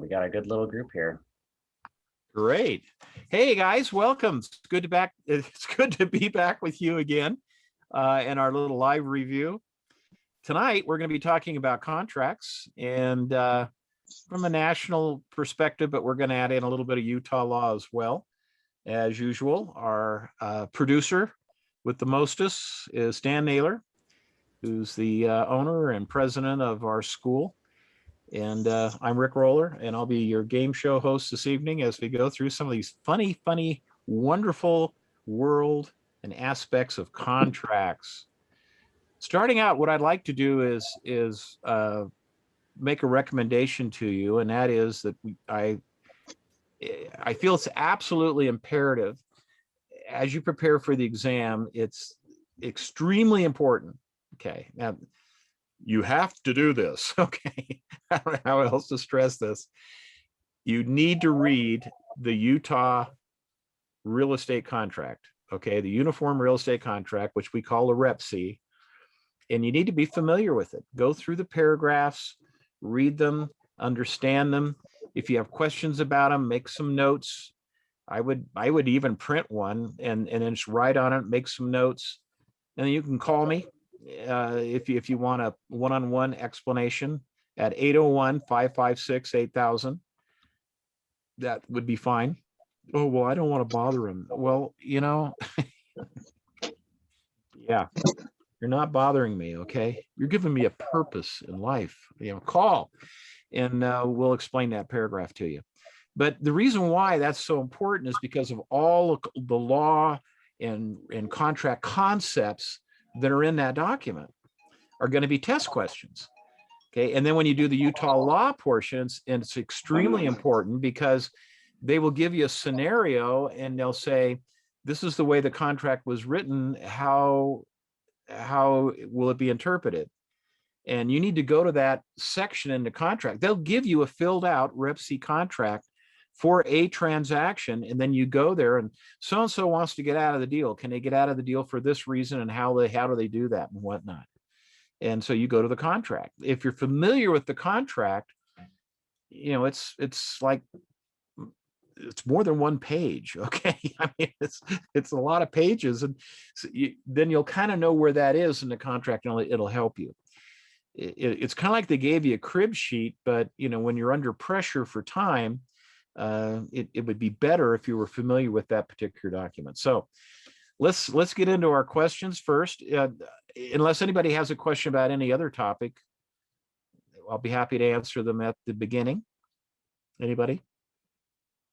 We got a good little group here. Great. Hey guys, welcome. It's good to be back with you again in our little live review. Tonight we're going to be talking about contracts and from a national perspective, but we're going to add in a little bit of Utah law as well. As usual, our producer with the mostest is Dan Naylor, who's the owner and president of our school. And I'm Rick Roller, and I'll be your game show host this evening as we go through some of these funny, wonderful world and aspects of contracts. Starting out, what I'd like to do is make a recommendation to you, and that is that I feel it's absolutely imperative as you prepare for the exam. It's extremely important. Okay, now you have to do this. Okay, I don't know how else to stress this. You need to read the Utah real estate contract. Okay, the Uniform Real Estate Contract, which we call a REPC, and you need to be familiar with it. Go through the paragraphs, read them, understand them. If you have questions about them, make some notes. I would even print one and then just write on it, make some notes, and then you can call me if you want a one-on-one explanation at 801-556-8000. That would be fine. Oh, well, I don't want to bother him. Well, yeah, you're not bothering me. Okay, you're giving me a purpose in life. Call and we'll explain that paragraph to you. But the reason why that's so important is because of all of the law and contract concepts that are in that document are going to be test questions. Okay, and then when you do the Utah law portions, and it's extremely important because they will give you a scenario and they'll say, this is the way the contract was written. How will it be interpreted? And you need to go to that section in the contract. They'll give you a filled out REPC contract for a transaction, and then you go there and so-and-so wants to get out of the deal. Can they get out of the deal for this reason, and how do they do that and whatnot? And so you go to the contract. If you're familiar with the contract, it's like it's more than one page. Okay, I mean it's a lot of pages, and so then you'll kind of know where that is in the contract, and it'll help you. It's kind of like they gave you a crib sheet, but when you're under pressure for time, it would be better if you were familiar with that particular document. So let's get into our questions first. Unless anybody has a question about any other topic, I'll be happy to answer them at the beginning. Anybody?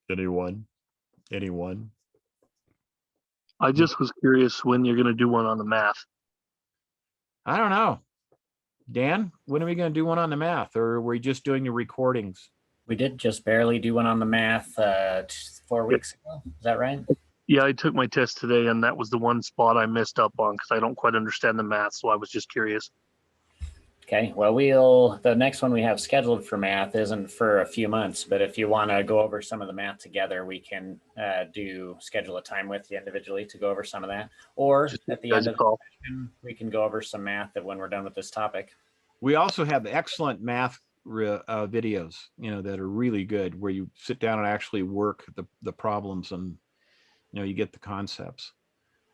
Anyone? I just was curious when you're going to do one on the math. I don't know. Dan, when are we going to do one on the math, or are we just doing the recordings? We did just barely do one on the math 4 weeks ago. Is that right? Yeah, I took my test today, and that was the one spot I messed up on because I don't quite understand the math, so I was just curious. Okay, well, the next one we have scheduled for math isn't for a few months, but if you want to go over some of the math together, we can schedule a time with you individually to go over some of that. Or just at the end of the session, we can go over some math when we're done with this topic. We also have excellent math videos, that are really good, where you sit down and actually work the problems, and you get the concepts.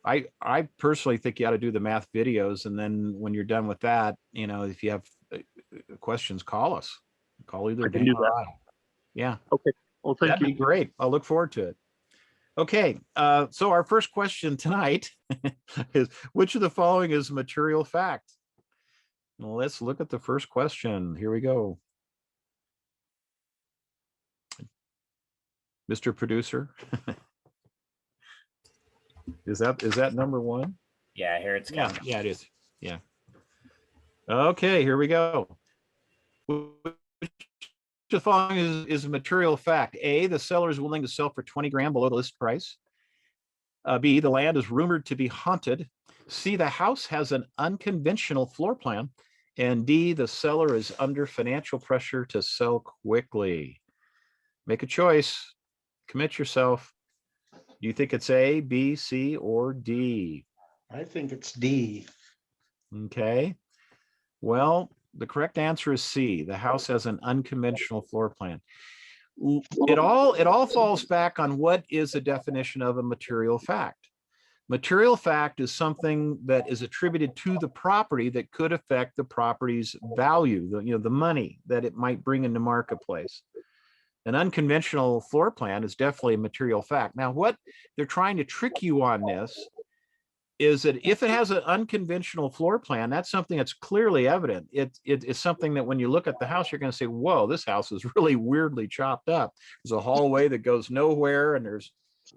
I personally think you ought to do the math videos, and then when you're done with that, if you have questions, call us. Call either Dan or I. Yeah. Okay. Well, thank you. That'd be great. I'll look forward to it. Okay. So our first question tonight is, which of the following is material fact? Well, let's look at the first question. Here we go. Mr. Producer. Is that number one? Yeah, here it's coming. Yeah, it is. Yeah. Okay, here we go. Which the following is a material fact? A, the seller is willing to sell for 20 grand below the list price. B, the land is rumored to be haunted. C, the house has an unconventional floor plan. And D, the seller is under financial pressure to sell quickly. Make a choice. Commit yourself. Do you think it's A, B, C, or D? I think it's D. Okay. Well, The correct answer is C. The house has an unconventional floor plan. It all falls back on what is the definition of a material fact. Material fact is something that is attributed to the property that could affect the property's value, the money that it might bring into marketplace. An unconventional floor plan is definitely a material fact. Now, what they're trying to trick you on this is that if it has an unconventional floor plan, that's something that's clearly evident. It's something that when you look at the house, you're going to say, whoa, this house is really weirdly chopped up. There's a hallway that goes nowhere, and there's,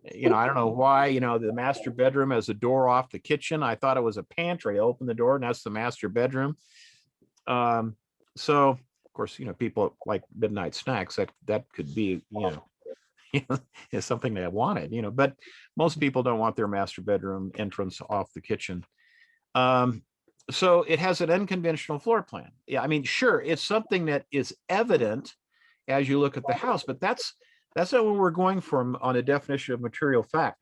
I don't know why, the master bedroom has a door off the kitchen. I thought it was a pantry. I opened the door and that's the master bedroom. So of course, people like midnight snacks. That could be, is something they wanted, but most people don't want their master bedroom entrance off the kitchen. So it has an unconventional floor plan. Yeah, I mean, sure, it's something that is evident as you look at the house, but that's not what we're going for on a definition of material fact.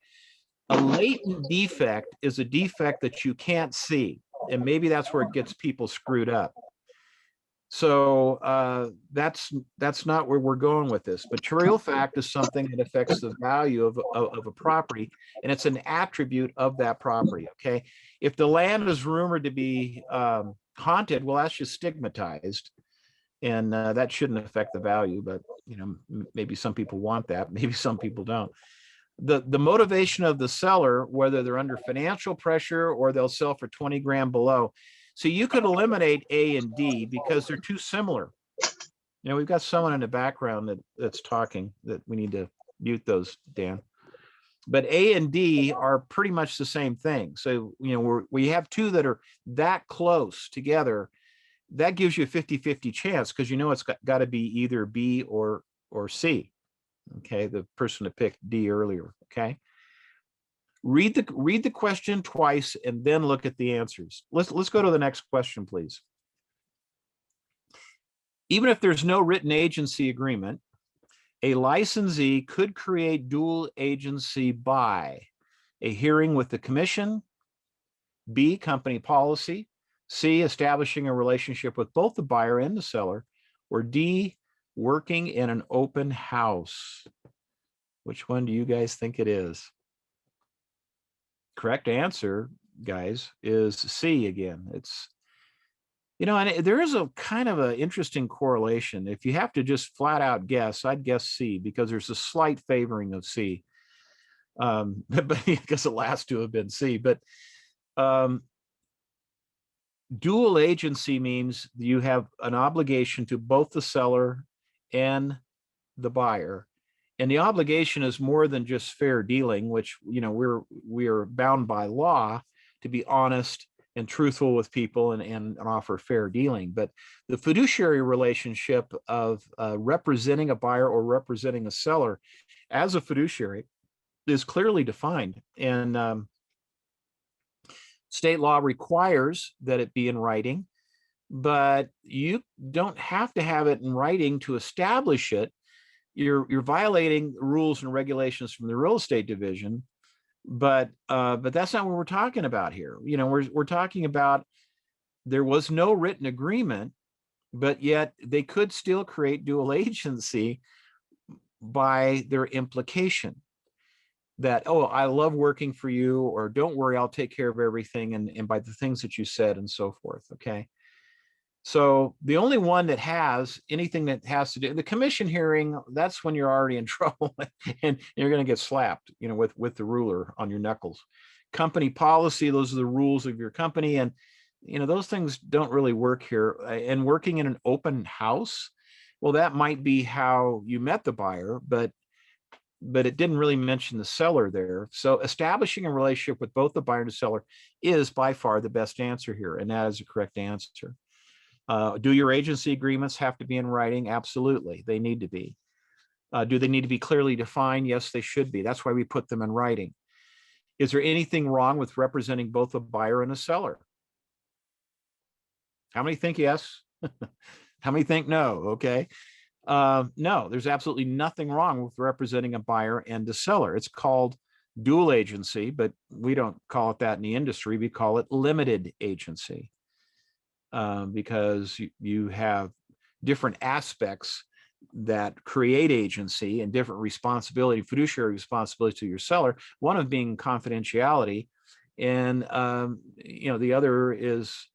A latent defect is a defect that you can't see, and maybe that's where it gets people screwed up. So that's not where we're going with this. Material fact is something that affects the value of a property, and it's an attribute of that property. Okay, if the land is rumored to be haunted, well, that's just stigmatized, and that shouldn't affect the value. But maybe some people want that, maybe some people don't. The motivation of the seller, whether they're under financial pressure or they'll sell for 20 grand below. So you could eliminate A and D because they're too similar. We've got someone in the background that's talking that we need to mute those, Dan. But A and D are pretty much the same thing. So, we have two that are that close together. That gives you a 50-50 chance because it's got to be either B or C. Okay, the person that picked D earlier. Okay. Read the question twice and then look at the answers. Let's go to the next question, please. Even if there's no written agency agreement, a licensee could create dual agency by a hearing with the commission, B, company policy, C, establishing a relationship with both the buyer and the seller, or D, working in an open house. Which one do you guys think it is? Correct answer, guys, is C again. It's, and there is a kind of an interesting correlation. If you have to just flat out guess, I'd guess C because there's a slight favoring of C. But because it last to have been C. But dual agency means you have an obligation to both the seller and the buyer. And the obligation is more than just fair dealing, which, we're bound by law to be honest and truthful with people and offer fair dealing. But the fiduciary relationship of representing a buyer or representing a seller as a fiduciary is clearly defined. And state law requires that it be in writing, but you don't have to have it in writing to establish it. You're violating rules and regulations from the real estate division, but that's not what we're talking about here. We're talking about there was no written agreement, but yet they could still create dual agency by their implication that, oh, I love working for you, or don't worry, I'll take care of everything, and by the things that you said and so forth. Okay. So the only one that has anything that has to do the commission hearing, that's when you're already in trouble and you're going to get slapped, with the ruler on your knuckles. Company policy, those are the rules of your company. And, those things don't really work here. And working in an open house, well, that might be how you met the buyer, but it didn't really mention the seller there. So establishing a relationship with both the buyer and the seller is by far the best answer here. And that is the correct answer. Do your agency agreements have to be in writing? Absolutely. They need to be. Do they need to be clearly defined? Yes, they should be. That's why we put them in writing. Is there anything wrong with representing both a buyer and a seller? How many think yes? How many think no? Okay. No, there's absolutely nothing wrong with representing a buyer and a seller. It's called dual agency, but we don't call it that in the industry. We call it limited agency. because you have different aspects that create agency and different responsibility, fiduciary responsibility to your seller. One of being confidentiality, and the other is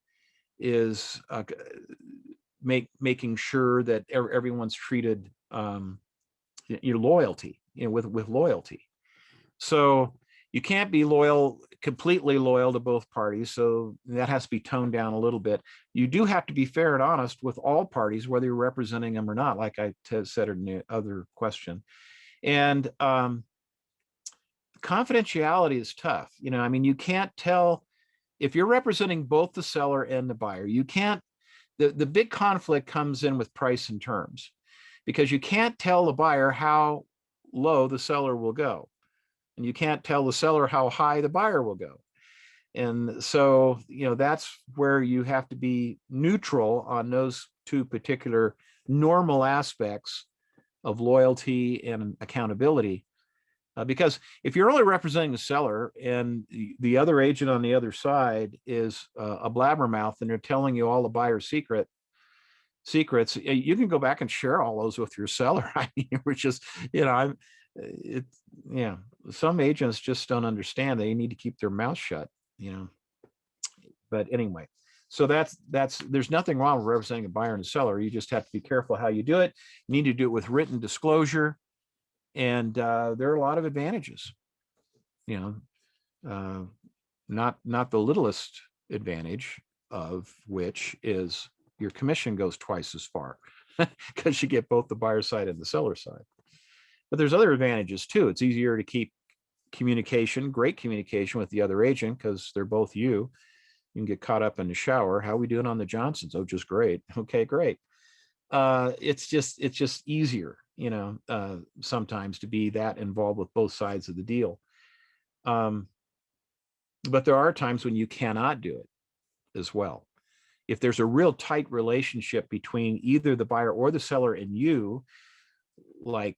making sure that everyone's treated your loyalty, with loyalty. So you can't be completely loyal to both parties. So that has to be toned down a little bit. You do have to be fair and honest with all parties, whether you're representing them or not, like I said in the other question. And confidentiality is tough. I mean, you can't tell if you're representing both the seller and the buyer. You can't. The big conflict comes in with price and terms, because you can't tell the buyer how low the seller will go, and you can't tell the seller how high the buyer will go. And so, that's where you have to be neutral on those two particular normal aspects of loyalty and accountability. Because if you're only representing the seller and the other agent on the other side is a blabbermouth and they're telling you all the buyer's secrets, you can go back and share all those with your seller. I mean, which is, some agents just don't understand. They need to keep their mouth shut, But anyway, so there's nothing wrong with representing a buyer and a seller. You just have to be careful how you do it. You need to do it with written disclosure. And there are a lot of advantages, not the littlest advantage of which is your commission goes twice as far because you get both the buyer side and the seller side. But there's other advantages too. It's easier to keep great communication with the other agent because they're both you. You can get caught up in the shower. How are we doing on the Johnsons? Oh, just great. Okay, great. It's just easier, sometimes to be that involved with both sides of the deal. But there are times when you cannot do it as well. If there's a real tight relationship between either the buyer or the seller and you, like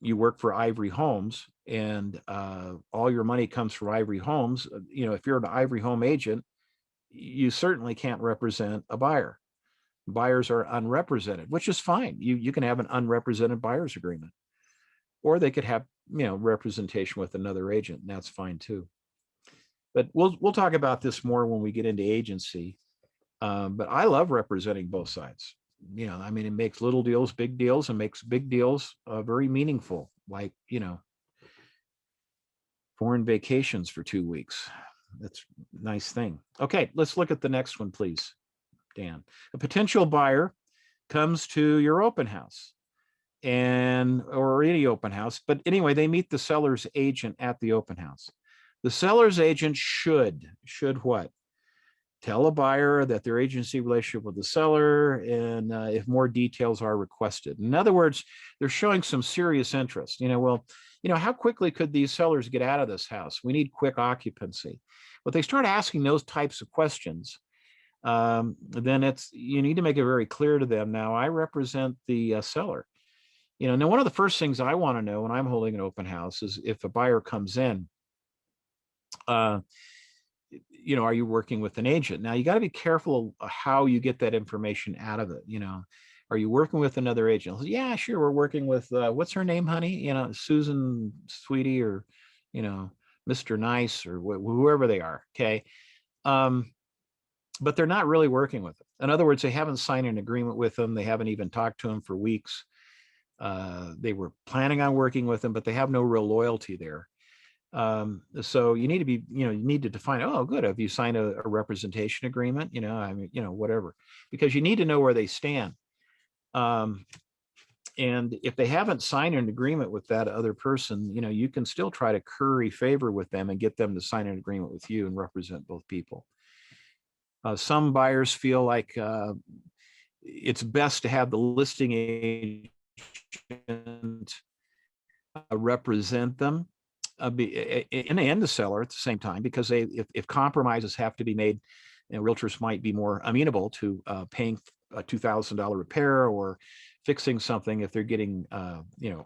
you work for Ivory Homes and all your money comes from Ivory Homes, if you're an Ivory Home agent, you certainly can't represent a buyer. Buyers are unrepresented, which is fine. You can have an unrepresented buyer's agreement, or they could have representation with another agent, and that's fine too. But we'll talk about this more when we get into agency. But I love representing both sides. I mean, it makes little deals big deals, and makes big deals very meaningful. Like foreign vacations for 2 weeks. That's a nice thing. Okay, let's look at the next one, please. Dan, a potential buyer comes to your open house or any open house, but anyway, they meet the seller's agent at the open house. The seller's agent should what? Tell a buyer that their agency relationship with the seller, and if more details are requested. In other words, they're showing some serious interest. How quickly could these sellers get out of this house? We need quick occupancy. But they start asking those types of questions, then you need to make it very clear to them. Now, I represent the seller. Now one of the first things I want to know when I'm holding an open house is if a buyer comes in, are you working with an agent? Now you got to be careful how you get that information out of it. Are you working with another agent? Yeah, sure. We're working with, what's her name, honey? Susan Sweetie, or, Mr. Nice, or whoever they are. Okay. But they're not really working with them. In other words, they haven't signed an agreement with them. They haven't even talked to them for weeks. They were planning on working with them, but they have no real loyalty there. So you need to be, you need to define, oh, good. Have you signed a representation agreement? Whatever, because you need to know where they stand. And if they haven't signed an agreement with that other person, you can still try to curry favor with them and get them to sign an agreement with you and represent both people. Some buyers feel like it's best to have the listing agent represent them and the seller at the same time, because if compromises have to be made, realtors might be more amenable to paying a $2,000 repair or fixing something if they're getting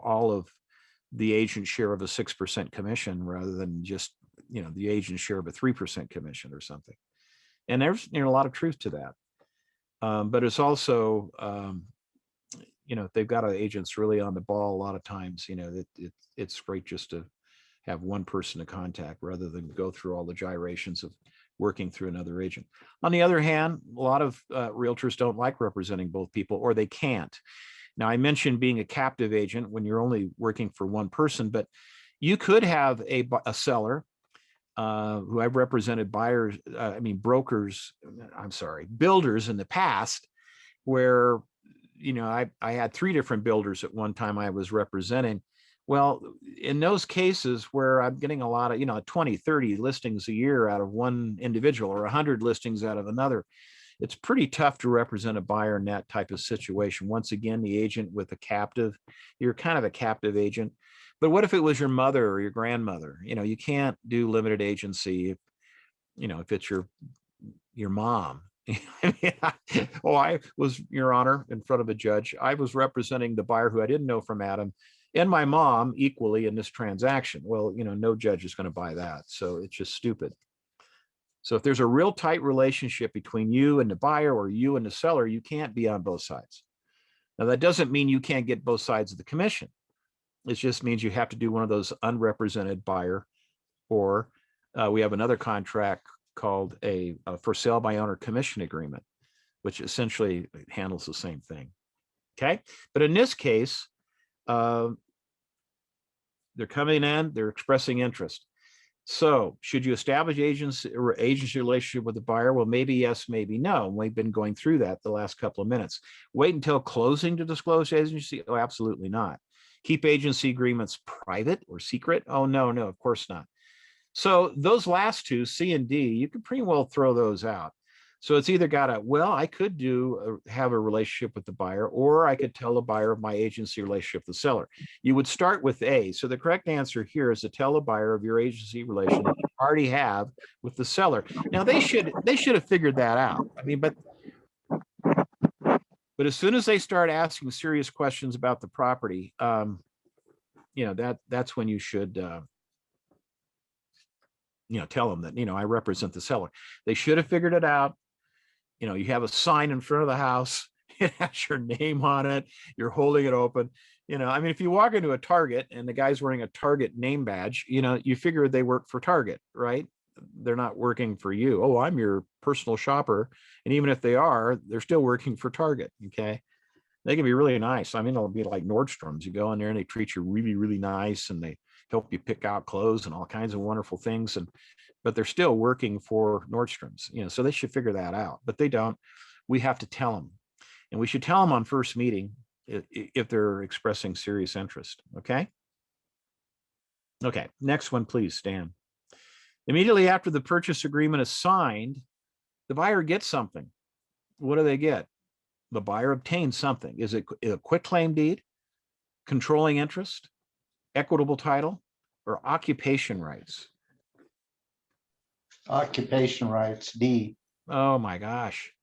all of the agent share of a 6% commission rather than just the agent share of a 3% commission or something. And there's a lot of truth to that. But it's also, they've got agents really on the ball a lot of times. It's great just to have one person to contact rather than go through all the gyrations of working through another agent. On the other hand, a lot of realtors don't like representing both people, or they can't. Now, I mentioned being a captive agent when you're only working for one person, but you could have a seller who I've represented builders in the past, where, I had 3 different builders at one time I was representing. Well, in those cases where I'm getting a lot of, 20, 30 listings a year out of one individual, or 100 listings out of another, it's pretty tough to represent a buyer in that type of situation. Once again, the agent with a captive, you're kind of a captive agent. But what if it was your mother or your grandmother? You can't do limited agency if it's your mom. I was, Your Honor, in front of a judge, I was representing the buyer who I didn't know from Adam and my mom equally in this transaction. Well, no judge is going to buy that. So it's just stupid. So if there's a real tight relationship between you and the buyer, or you and the seller, you can't be on both sides. Now, that doesn't mean you can't get both sides of the commission. It just means you have to do one of those unrepresented buyer, or we have another contract called a for sale by owner commission agreement, which essentially handles the same thing. Okay. But in this case, they're coming in, they're expressing interest. So should you establish agency relationship with the buyer? Well, maybe yes, maybe no. We've been going through that the last couple of minutes. Wait until closing to disclose agency? Oh, absolutely not. Keep agency agreements private or secret? Oh, no, of course not. So those last two, C and D, you can pretty well throw those out. So it's either I could have a relationship with the buyer, or I could tell the buyer of my agency relationship with the seller. You would start with A. So the correct answer here is to tell the buyer of your agency relation that you already have with the seller. Now they should have figured that out. But as soon as they start asking serious questions about the property, that's when you should tell them that, I represent the seller. They should have figured it out. You have a sign in front of the house, it has your name on it, you're holding it open. If you walk into a Target and the guy's wearing a Target name badge, you figure they work for Target, right? They're not working for you. Oh, I'm your personal shopper. And even if they are, they're still working for Target. Okay. They can be really nice. It'll be like Nordstrom's. You go in there and they treat you really, really nice, and they help you pick out clothes and all kinds of wonderful things. But they're still working for Nordstrom's, so they should figure that out, but they don't. We have to tell them, and we should tell them on first meeting if they're expressing serious interest. Okay. Next one, please, Stan. Immediately after the purchase agreement is signed, the buyer gets something. What do they get? The buyer obtains something. Is it a quitclaim deed, controlling interest, equitable title, or occupation rights? Occupation rights, D. Oh my gosh.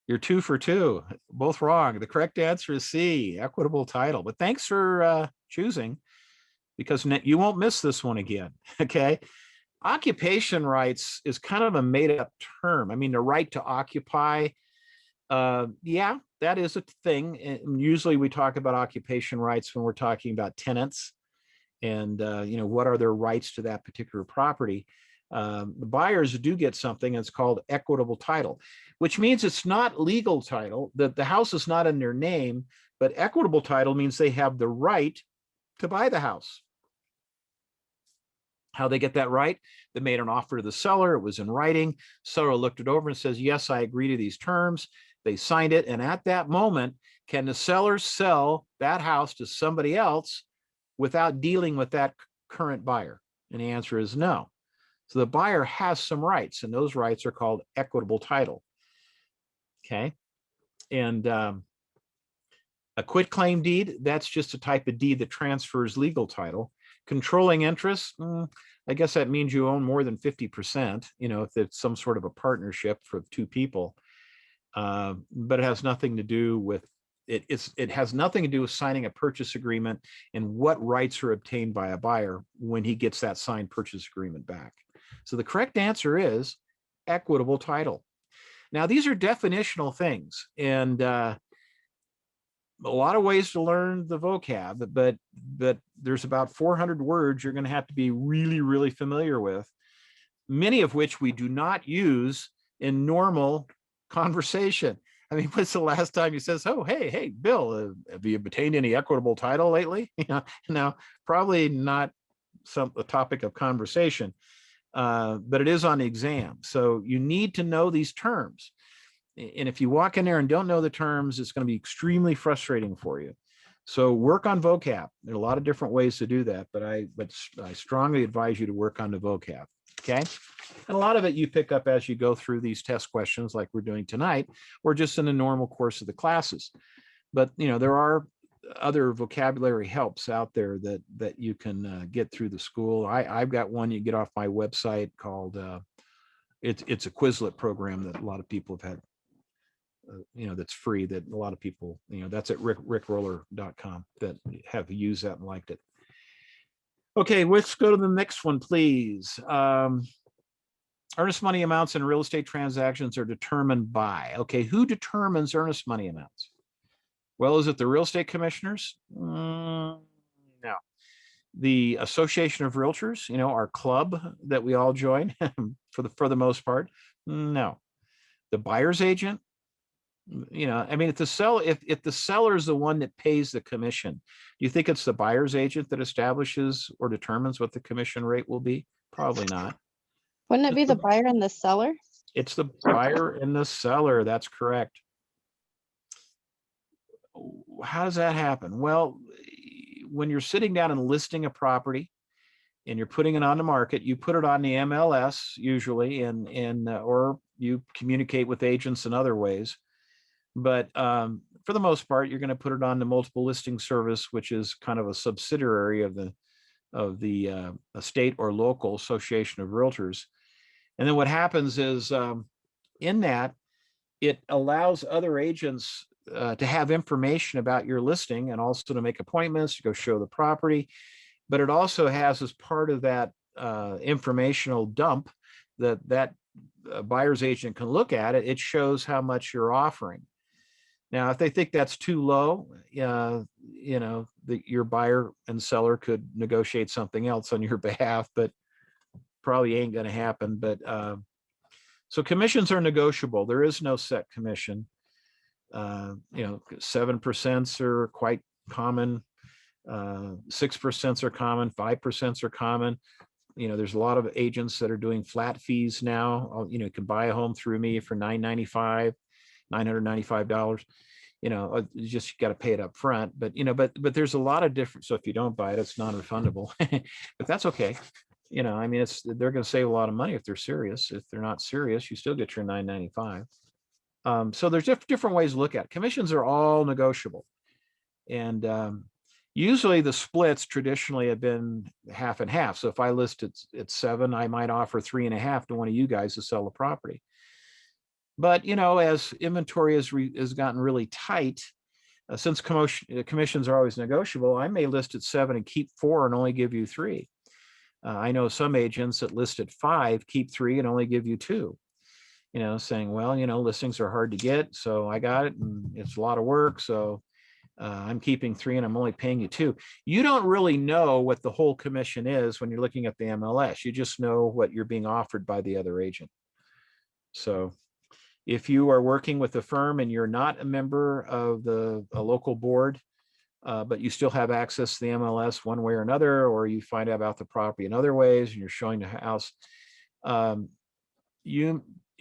You're 2 for 2, both wrong. The correct answer is C, equitable title. But thanks for choosing, because you won't miss this one again. Okay. Occupation rights is kind of a made up term. The right to occupy. Yeah, that is a thing. And usually we talk about occupation rights when we're talking about tenants and, what are their rights to that particular property. The buyers do get something, and it's called equitable title, which means it's not legal title, that the house is not in their name, but equitable title means they have the right to buy the house. How they get that right? They made an offer to the seller. It was in writing. Seller looked it over and says, yes, I agree to these terms. They signed it. And at that moment, can the seller sell that house to somebody else without dealing with that current buyer? And the answer is no. So the buyer has some rights, and those rights are called equitable title. Okay. And a quitclaim deed, that's just a type of deed that transfers legal title. Controlling interest, I guess that means you own more than 50%, if it's some sort of a partnership for 2 people. But it has nothing to do with it has nothing to do with signing a purchase agreement and what rights are obtained by a buyer when he gets that signed purchase agreement back. So the correct answer is equitable title. Now, these are definitional things, and a lot of ways to learn the vocab, but there's about 400 words you're going to have to be really, really familiar with, many of which we do not use in normal conversation. I mean, when's the last time you says, "Oh, hey, Bill, have you obtained any equitable title lately?" No, probably not a topic of conversation, but it is on the exam. So you need to know these terms. And if you walk in there and don't know the terms, it's going to be extremely frustrating for you. So work on vocab. There are a lot of different ways to do that, but I strongly advise you to work on the vocab. Okay. And a lot of it you pick up as you go through these test questions like we're doing tonight, or just in the normal course of the classes. But, there are other vocabulary helps out there that you can get through the school. I've got one you get off my website called, it's a Quizlet program that a lot of people have had, that's free, that a lot of people, that's at rickroller.com, that have used that and liked it. Okay, let's go to the next one, please. Earnest money amounts in real estate transactions are determined by. Okay, who determines earnest money amounts? Well, is it the real estate commissioners? No. The Association of Realtors, our club that we all join for the most part? No. The buyer's agent? I mean, if the seller is the one that pays the commission, do you think it's the buyer's agent that establishes or determines what the commission rate will be? Probably not. Wouldn't it be the buyer and the seller? It's the buyer and the seller. That's correct. How does that happen? Well, when you're sitting down and listing a property and you're putting it on the market, you put it on the MLS usually, and or you communicate with agents in other ways. But for the most part, you're going to put it on the multiple listing service, which is kind of a subsidiary of the state or local association of realtors. And then what happens is in that, it allows other agents to have information about your listing and also to make appointments to go show the property. But it also has, as part of that informational dump that buyer's agent can look at it, it shows how much you're offering. Now, if they think that's too low, your buyer and seller could negotiate something else on your behalf, but probably ain't going to happen. But so commissions are negotiable. There is no set commission. 7% are quite common. 6% are common. 5% are common. There's a lot of agents that are doing flat fees now. You can buy a home through me for $995. You just got to pay it up front. But but there's a lot of different. So if you don't buy it, it's non-refundable. But that's okay. I mean, they're going to save a lot of money if they're serious. If they're not serious, you still get your $995. So there's different ways to look at it. Commissions are all negotiable, and usually the splits traditionally have been half and half. So if I list at 7, I might offer 3.5 to one of you guys to sell the property. But as inventory has gotten really tight, since commissions are always negotiable, I may list at 7 and keep 4 and only give you 3. I know some agents that list at 5, keep 3 and only give you 2. Saying, well, listings are hard to get, so I got it, and it's a lot of work, so I'm keeping 3 and I'm only paying you 2. You don't really know what the whole commission is when you're looking at the MLS. You just know what you're being offered by the other agent. So if you are working with a firm and you're not a member of a local board, but you still have access to the MLS one way or another, or you find out about the property in other ways and you're showing the house,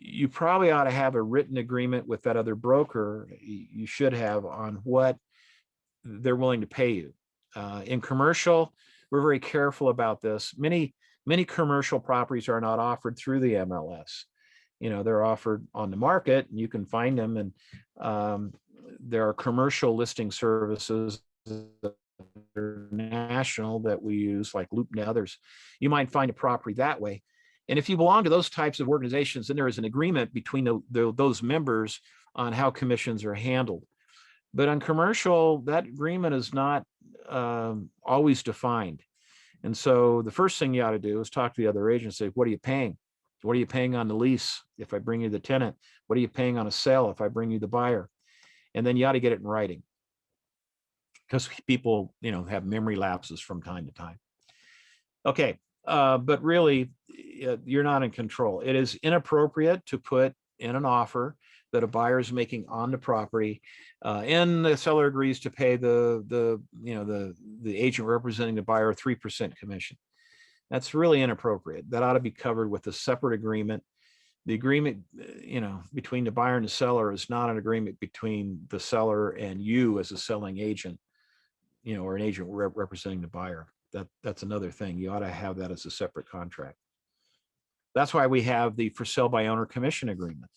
you probably ought to have a written agreement with that other broker. You should have, on what they're willing to pay you. In commercial, we're very careful about this. Many commercial properties are not offered through the MLS. They're offered on the market, and you can find them. And there are commercial listing services that are national that we use, like LoopNet. You might find a property that way. And if you belong to those types of organizations, then there is an agreement between those members on how commissions are handled. But on commercial, that agreement is not always defined. And so the first thing you ought to do is talk to the other agent and say, what are you paying? What are you paying on the lease if I bring you the tenant? What are you paying on a sale if I bring you the buyer? And then you ought to get it in writing, because people, have memory lapses from time to time. Okay, but really, you're not in control. It is inappropriate to put in an offer that a buyer is making on the property, and the seller agrees to pay the agent representing the buyer a 3% commission. That's really inappropriate. That ought to be covered with a separate agreement. The agreement, between the buyer and the seller is not an agreement between the seller and you as a selling agent, or an agent representing the buyer. That's another thing. You ought to have that as a separate contract. That's why we have the for sale by owner commission agreement,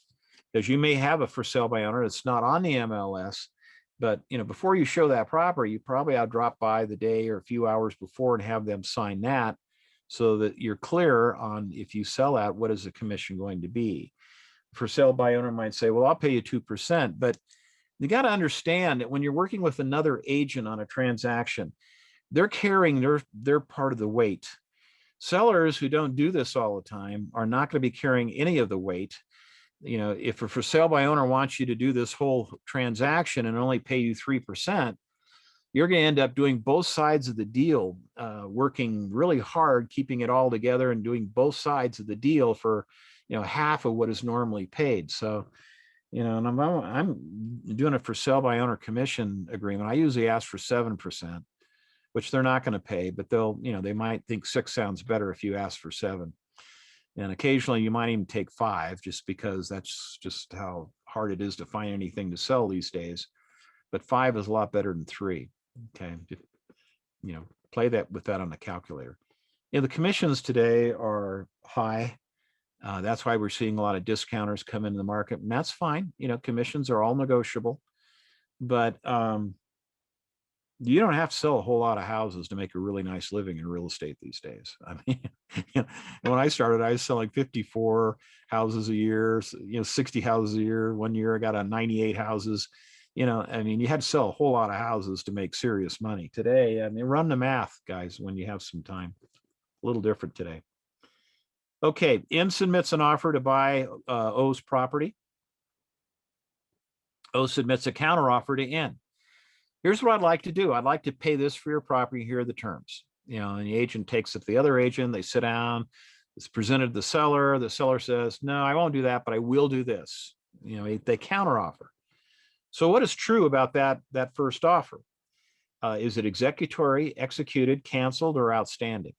because you may have a for sale by owner that's not on the MLS, but before you show that property, you probably ought to drop by the day or a few hours before and have them sign that, so that you're clear on, if you sell that, what is the commission going to be. For sale by owner might say, well, I'll pay you 2%, but you got to understand that when you're working with another agent on a transaction, they're carrying their part of the weight. Sellers who don't do this all the time are not going to be carrying any of the weight. If a for sale by owner wants you to do this whole transaction and only pay you 3%, you're going to end up doing both sides of the deal, working really hard, keeping it all together and doing both sides of the deal for, half of what is normally paid. So, and I'm doing a for sale by owner commission agreement. I usually ask for 7%, which they're not going to pay, but they might think 6 sounds better if you ask for 7. And occasionally you might even take 5, just because that's just how hard it is to find anything to sell these days. But 5 is a lot better than 3. Okay. Play that with that on the calculator. The commissions today are high. That's why we're seeing a lot of discounters come into the market, and that's fine. Commissions are all negotiable, but you don't have to sell a whole lot of houses to make a really nice living in real estate these days. I mean, when I started, I was selling 54 houses a year, 60 houses a year. One year I got 98 houses. You had to sell a whole lot of houses to make serious money. Today, run the math, guys, when you have some time. A little different today. Okay, M submits an offer to buy O's property. O submits a counteroffer to N. Here's what I'd like to do. I'd like to pay this for your property. Here are the terms. And the agent takes it to the other agent. They sit down. It's presented to the seller. The seller says, no, I won't do that, but I will do this. They counteroffer. So what is true about that first offer? Is it executory, executed, canceled, or outstanding?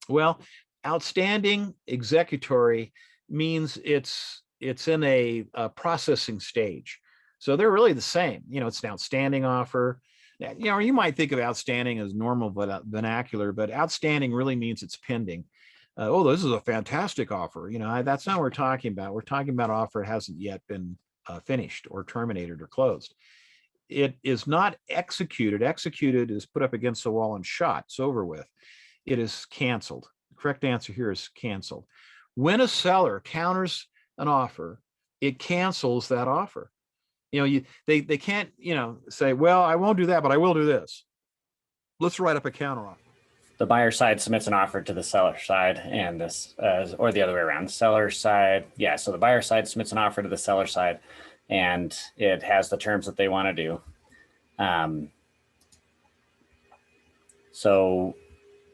Well, outstanding, executory means it's in a processing stage. So they're really the same. It's an outstanding offer. You might think of outstanding as normal vernacular, but outstanding really means it's pending. This is a fantastic offer. That's not what we're talking about. We're talking about an offer that hasn't yet been finished or terminated or closed. It is not executed. Executed is put up against the wall and shot. It's over with. It is canceled. The correct answer here is canceled. When a seller counters an offer, it cancels that offer. They can't, say, well, I won't do that, but I will do this. Let's write up a counteroffer. The buyer side submits an offer to the seller side, and this, or the other way around. The seller side, so the buyer side submits an offer to the seller side, and it has the terms that they want to do.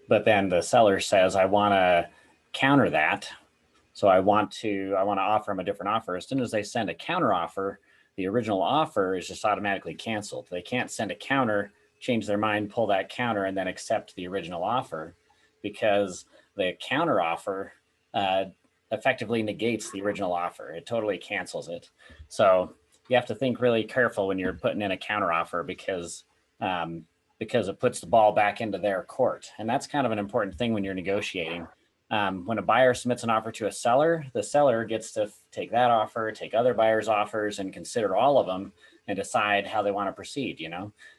But then the seller says, I want to counter that. So I want to offer them a different offer. As soon as they send a counter offer, the original offer is just automatically canceled. They can't send a counter, change their mind, pull that counter, and then accept the original offer, because the counter offer effectively negates the original offer. It totally cancels it. So you have to think really careful when you're putting in a counter offer, because it puts the ball back into their court. And that's kind of an important thing when you're negotiating. When a buyer submits an offer to a seller, the seller gets to take that offer, take other buyers' offers, and consider all of them and decide how they want to proceed,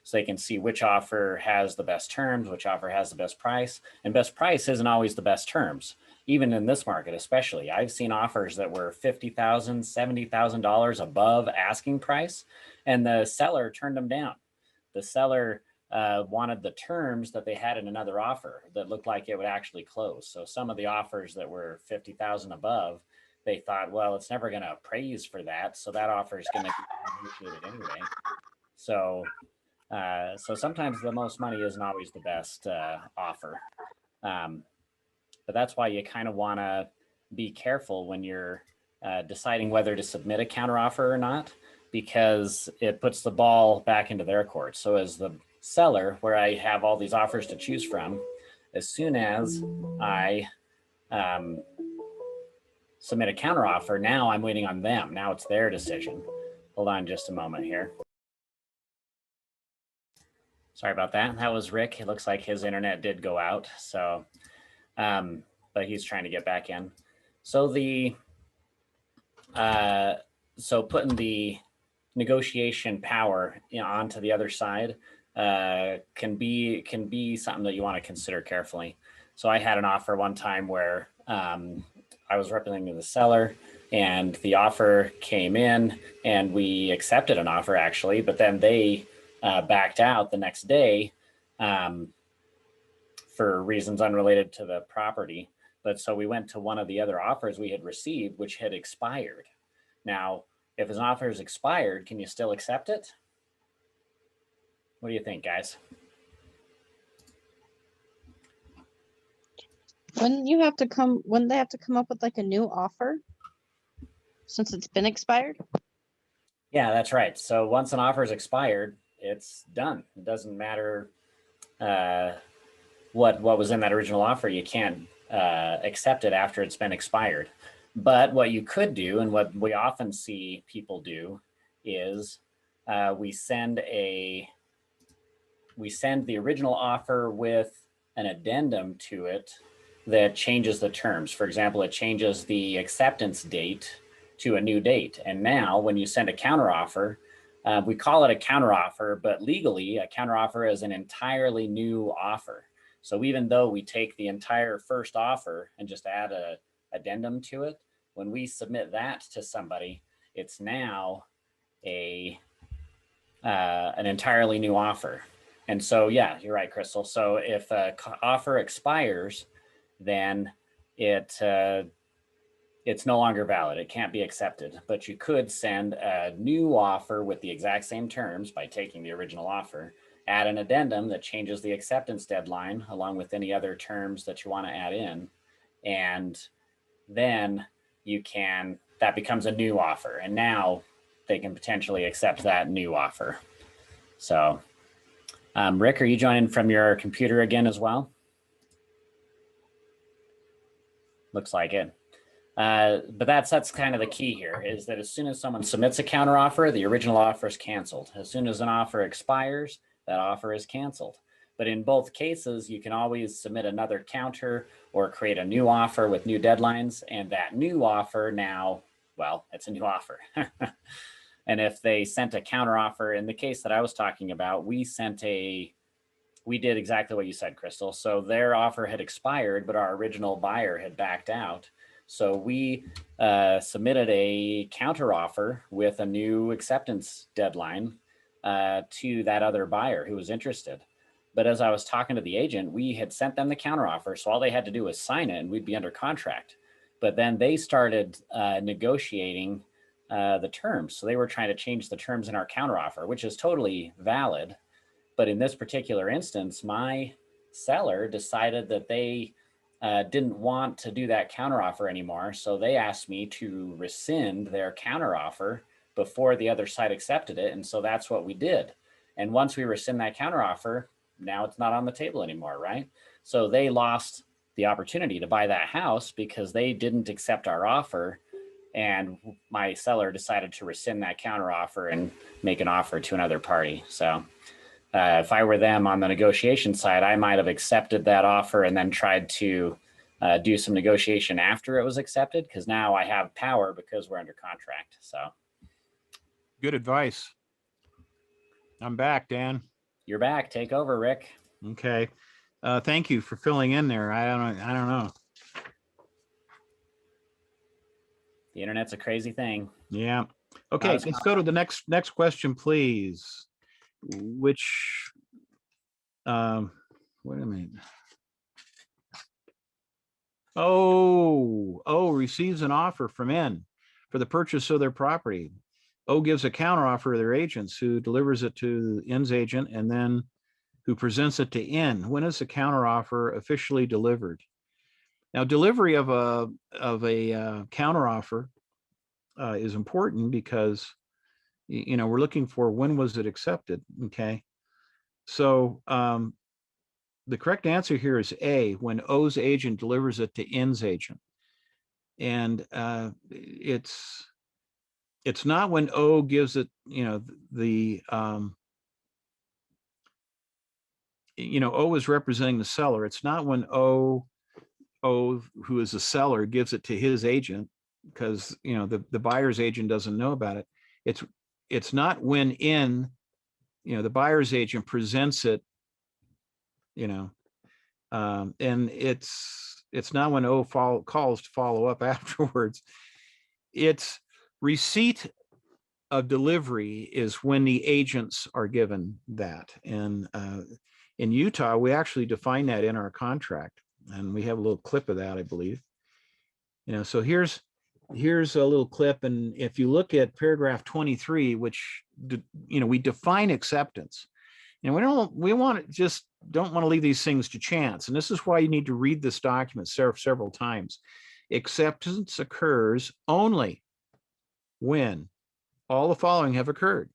so they can see which offer has the best terms, which offer has the best price. And best price isn't always the best terms, even in this market especially. I've seen offers that were $50,000, $70,000 above asking price, and the seller turned them down. The seller wanted the terms that they had in another offer that looked like it would actually close. So some of the offers that were 50,000 above, they thought, well, it's never going to appraise for that, so that offer is going to be negotiated anyway. So so sometimes the most money isn't always the best offer. But that's why you kind of want to be careful when you're deciding whether to submit a counteroffer or not, because it puts the ball back into their court. So as the seller, where I have all these offers to choose from, as soon as I submit a counteroffer, now I'm waiting on them. Now it's their decision. Hold on just a moment here. Sorry about that. That was Rick. It looks like his internet did go out. So, but he's trying to get back in. So so putting the negotiation power onto the other side can be something that you want to consider carefully. So I had an offer one time where I was representing the seller, and the offer came in, and we accepted an offer actually, but then they backed out the next day for reasons unrelated to the property. But so we went to one of the other offers we had received, which had expired. Now, if an offer is expired, can you still accept it? What do you think, guys? Wouldn't they have to come up with like a new offer since it's been expired? Yeah, that's right. So once an offer is expired, it's done. It doesn't matter what was in that original offer. You can't accept it after it's been expired. But what you could do, and what we often see people do, is we send the original offer with an addendum to it that changes the terms. For example, it changes the acceptance date to a new date. And now when you send a counteroffer, we call it a counteroffer, but legally a counteroffer is an entirely new offer. So even though we take the entire first offer and just add a addendum to it, when we submit that to somebody, it's now an entirely new offer. And so, yeah, you're right, Crystal. So if an offer expires, then it's no longer valid. It can't be accepted. But you could send a new offer with the exact same terms by taking the original offer, add an addendum that changes the acceptance deadline along with any other terms that you want to add in, and then that becomes a new offer, and now they can potentially accept that new offer. So Rick, are you joining from your computer again as well? Looks like it. But that's kind of the key here, is that as soon as someone submits a counteroffer, the original offer is canceled. As soon as an offer expires, that offer is canceled. But in both cases, you can always submit another counter or create a new offer with new deadlines. And that new offer now, well, it's a new offer. And if they sent a counteroffer, in the case that I was talking about, we did exactly what you said, Crystal. So their offer had expired, but our original buyer had backed out. So we submitted a counteroffer with a new acceptance deadline to that other buyer who was interested. But as I was talking to the agent, we had sent them the counteroffer, so all they had to do was sign it and we'd be under contract. But then they started negotiating the terms. So they were trying to change the terms in our counteroffer, which is totally valid. But in this particular instance, my seller decided that they didn't want to do that counteroffer anymore. So they asked me to rescind their counteroffer before the other side accepted it. And so that's what we did. And once we rescind that counteroffer, now it's not on the table anymore, right? So they lost the opportunity to buy that house because they didn't accept our offer. And my seller decided to rescind that counteroffer and make an offer to another party. So if I were them on the negotiation side, I might have accepted that offer and then tried to do some negotiation after it was accepted, because now I have power because we're under contract. So Good advice. I'm back, Dan. You're back. Take over, Rick. Okay. Thank you for filling in there. I don't know. The internet's a crazy thing. Yeah. Okay, let's go to the next question, please. Which wait a minute. Oh, receives an offer from N for the purchase of their property. O gives a counteroffer to their agents, who delivers it to N's agent and then who presents it to N. When is the counteroffer officially delivered? Now, delivery of a counteroffer is important because we're looking for when was it accepted. Okay, so the correct answer here is A, when O's agent delivers it to N's agent. And it's not when O gives it, O is representing the seller. It's not when O, who is the seller, gives it to his agent, because, the buyer's agent doesn't know about it. It's not when N, the buyer's agent presents it, and it's not when O calls to follow up afterwards. It's receipt of delivery is when the agents are given that. And in Utah, we actually define that in our contract, and we have a little clip of that, I believe. So here's a little clip, and if you look at paragraph 23, which we define acceptance, and we don't want to leave these things to chance. And this is why you need to read this document several times. Acceptance occurs only when all the following have occurred: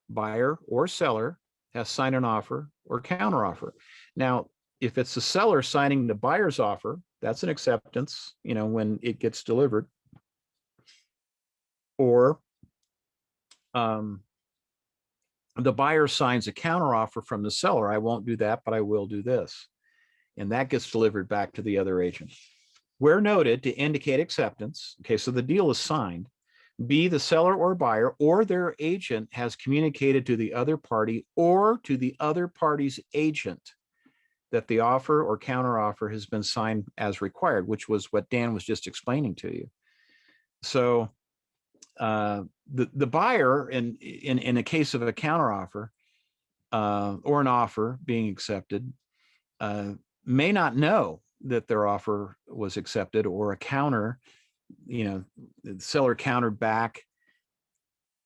buyer or seller has signed an offer or counteroffer. Now, if it's the seller signing the buyer's offer, that's an acceptance, when it gets delivered. Or the buyer signs a counteroffer from the seller. I won't do that, but I will do this. And that gets delivered back to the other agent. Where noted to indicate acceptance, okay, so the deal is signed. B, the seller or buyer or their agent has communicated to the other party or to the other party's agent that the offer or counteroffer has been signed as required, which was what Dan was just explaining to you. So the buyer in a case of a counteroffer or an offer being accepted may not know that their offer was accepted, or a counter, the seller countered back,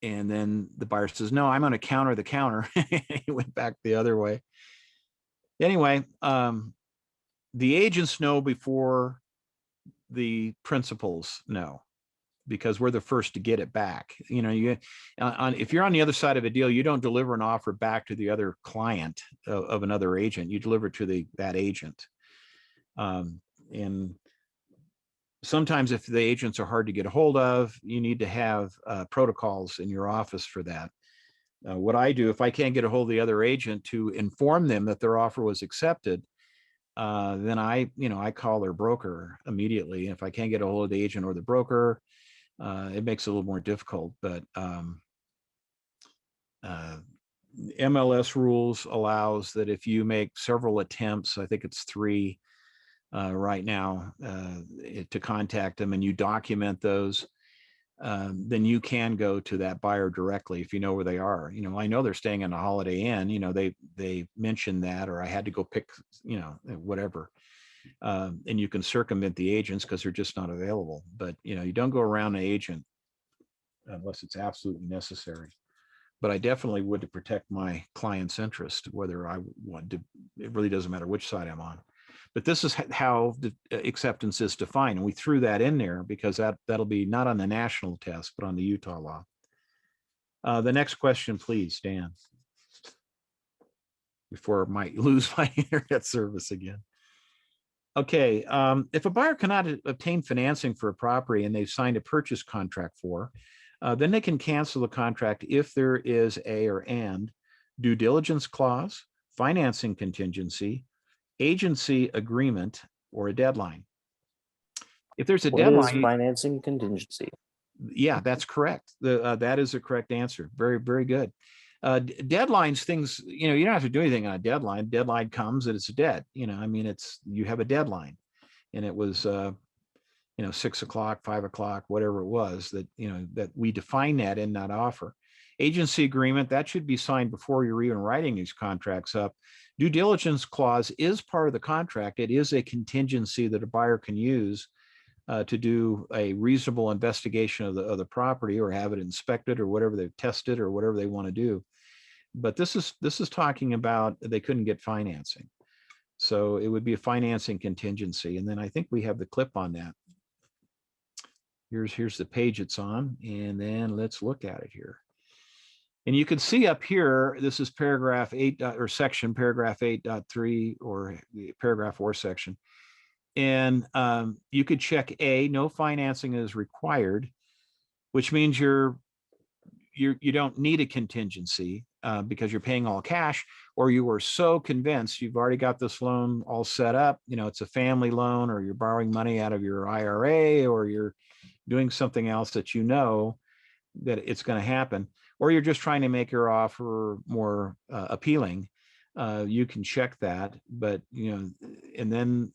and then the buyer says, no, I'm going to counter the counter. He went back the other way. Anyway, the agents know before the principals know, because we're the first to get it back. If you're on the other side of a deal, you don't deliver an offer back to the other client of another agent. You deliver to that agent. And sometimes if the agents are hard to get a hold of, you need to have protocols in your office for that. What I do, if I can't get a hold of the other agent to inform them that their offer was accepted, then I call their broker immediately. If I can't get a hold of the agent or the broker, it makes it a little more difficult. But MLS rules allows that if you make several attempts, I think it's 3 right now, to contact them, and you document those, then you can go to that buyer directly if you know where they are. I know they're staying in a Holiday Inn, they mentioned that, or I had to go pick, whatever. And you can circumvent the agents because they're just not available. But, you don't go around the agent unless it's absolutely necessary. But I definitely would to protect my client's interest, whether I want to, it really doesn't matter which side I'm on. But this is how the acceptance is defined. And we threw that in there because that'll be not on the national test, but on the Utah law. The next question, please, Dan, before I might lose my internet service again. Okay, if a buyer cannot obtain financing for a property and they've signed a purchase contract for, then they can cancel the contract if there is and due diligence clause, financing contingency, agency agreement, or a deadline. If there's a deadline, what is financing contingency? Yeah, that's correct. That is the correct answer. Very, very good. Deadlines, things, you don't have to do anything on a deadline. Deadline comes and it's dead. You have a deadline, and it was 6 o'clock, 5 o'clock, whatever it was that that we define that in that offer. Agency agreement, that should be signed before you're even writing these contracts up, Due diligence clause is part of the contract. It is a contingency that a buyer can use to do a reasonable investigation of the property, or have it inspected, or whatever they've tested, or whatever they want to do. But this is talking about they couldn't get financing. So it would be a financing contingency. And then I think we have the clip on that. Here's the page it's on, and then let's look at it here. And you can see up here, this is paragraph 8 or section paragraph 8.3, or the paragraph 4 section. And you could check A, no financing is required, which means you don't need a contingency because you're paying all cash, or you were so convinced you've already got this loan all set up. You know, it's a family loan, or you're borrowing money out of your IRA, or you're doing something else that you know that it's going to happen, or you're just trying to make your offer more appealing. You can check that, but and then